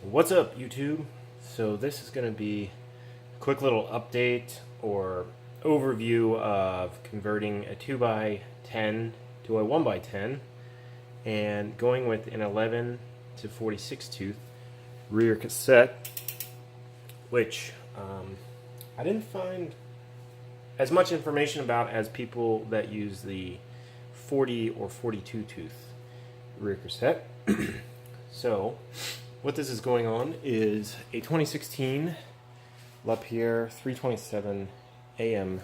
What's up, YouTube? So this is going to be a quick little update or overview of converting a 2x10 to a 1x10 and going with an 11 to 46 tooth rear cassette, which I didn't find as much information about as people that use the 40 or 42 tooth rear cassette. So what this is going on is a 2016 Lapierre 327 AM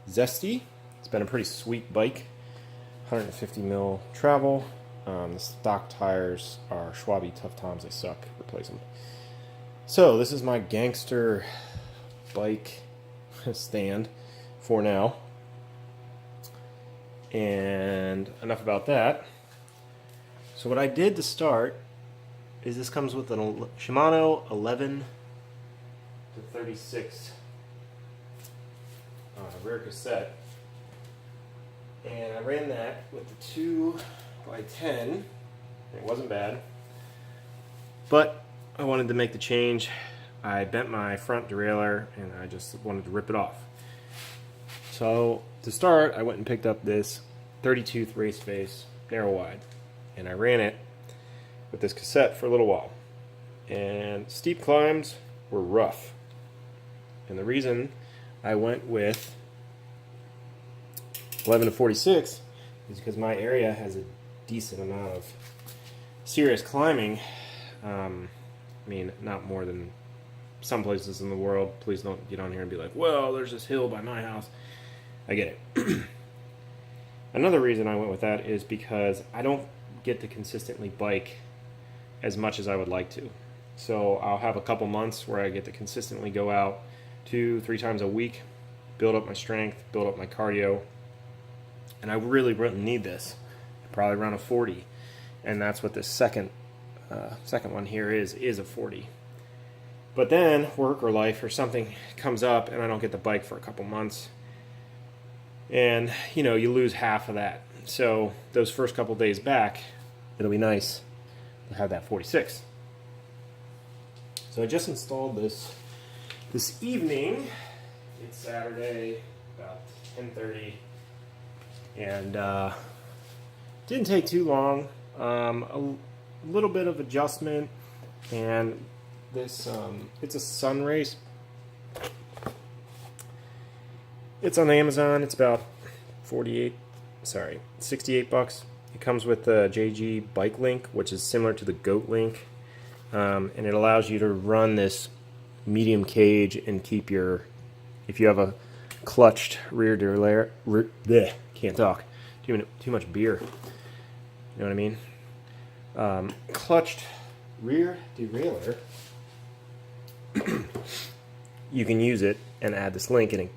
Zesty. It's been a pretty sweet bike. 150 mil travel. The stock tires are Schwalbe Tough Toms. They suck. Replace them. So this is my gangster bike stand for now. And enough about that. So what I did to start is this comes with a Shimano 11 to 36 rear cassette, and I ran that with the 2x10. It wasn't bad, but I wanted to make the change. I bent my front derailleur and I just wanted to rip it off. So to start, I went and picked up this 30 tooth race face narrow wide, and I ran it with this cassette for a little while, and steep climbs were rough. And the reason I went with 11 to 46 is because my area has a decent amount of serious climbing. I mean, not more than some places in the world. Please don't get on here and be like, well, there's this hill by my house. I get it. Another reason I went with that is because I don't get to consistently bike as much as I would like to. So I'll have a couple months where I get to consistently go out 2-3 times a week, build up my strength, build up my cardio, and I really need this. I probably run a 40, and that's what this second one here is a 40. But then work or life or something comes up and I don't get the bike for a couple months, and you know, you lose half of that. So those first couple days back, it'll be nice to have that 46. So I just installed this evening. It's Saturday, about 10:30, and didn't take too long. A little bit of adjustment, and this it's a SunRace. It's on Amazon. It's about 68 bucks. It comes with the JG Bike Link, which is similar to the Goat Link, and it allows you to run this medium cage and keep your, if you have a clutched rear derailleur, can't talk, too much beer, you know what I mean? Clutched rear derailleur, you can use it and add this link, and it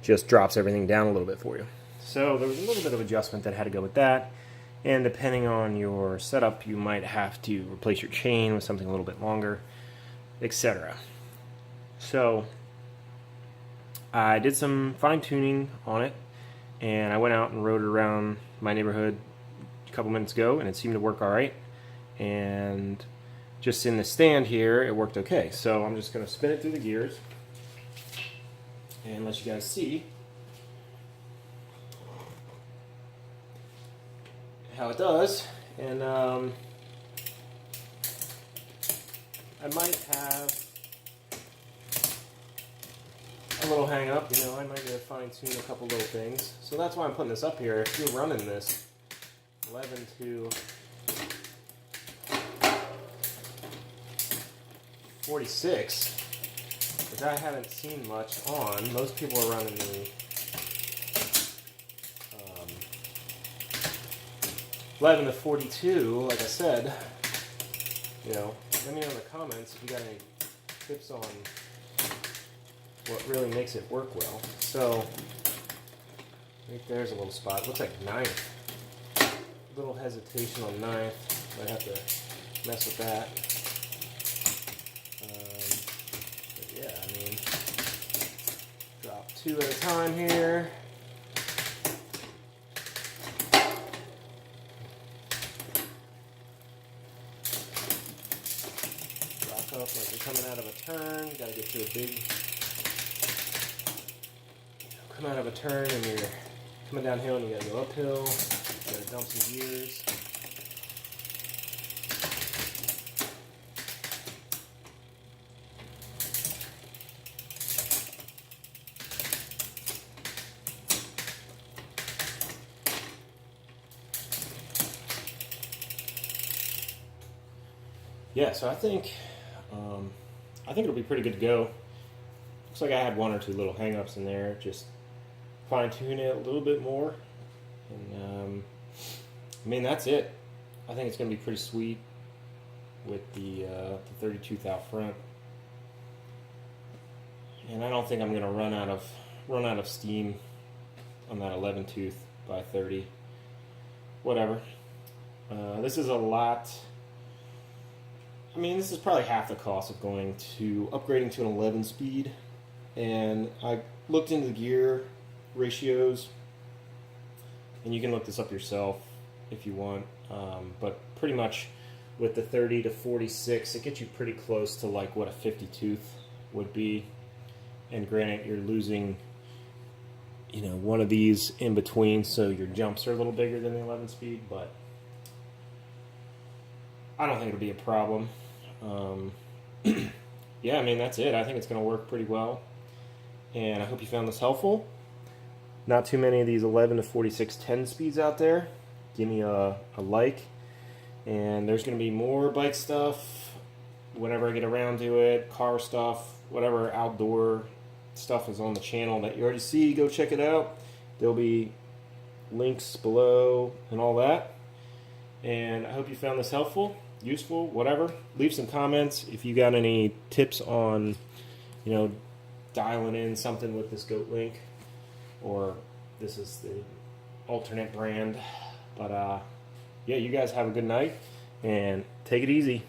just drops everything down a little bit for you. So there was a little bit of adjustment that had to go with that. And depending on your setup, you might have to replace your chain with something a little bit longer, etc. So I did some fine-tuning on it, and I went out and rode it around my neighborhood a couple minutes ago, and it seemed to work all right. And just in the stand here, it worked okay. So I'm just going to spin it through the gears and let you guys see how it does. And I might have a little hang up, you know, I might need to fine tune a couple little things. So that's why I'm putting this up here. If you're running this 11 to 46, which I haven't seen much on, most people are running the 11 to 42, like I said. You know, let me know in the comments if you got any tips on what really makes it work well. So, right there's a little spot. Looks like ninth. A little hesitation on ninth. Might have to mess with that. But yeah, I mean, drop 2 at a time here. yourself like you're coming out of a turn, you gotta get to a big, come out of a turn and you're coming downhill and you gotta go uphill, you gotta dump some gears. Yeah, so I think it'll be pretty good to go. Looks like I had one or two little hang-ups in there. Just fine-tune it a little bit more, and I mean that's it. I think it's going to be pretty sweet with the 32 thou front, and I don't think I'm going to run out of steam on that 11 tooth by 30. Whatever. This is a lot. I mean, this is probably half the cost of upgrading to an 11 speed, and I looked into the gear ratios, and you can look this up yourself if you want, but pretty much with the 30 to 46, it gets you pretty close to like what a 50 tooth would be, and granted, you're losing, one of these in between, so your jumps are a little bigger than the 11 speed, but I don't think it'll be a problem. Yeah, I mean, that's it. I think it's going to work pretty well, and I hope you found this helpful. Not too many of these 11 to 46 10 speeds out there. Give me a like, and there's going to be more bike stuff whenever I get around to it, car stuff, whatever outdoor stuff is on the channel that you already see. Go check it out. There'll be links below and all that, and I hope you found this helpful, useful, whatever. Leave some comments if you got any tips on, dialing in something with this Goat Link, or this is the alternate brand. But yeah, you guys have a good night and take it easy.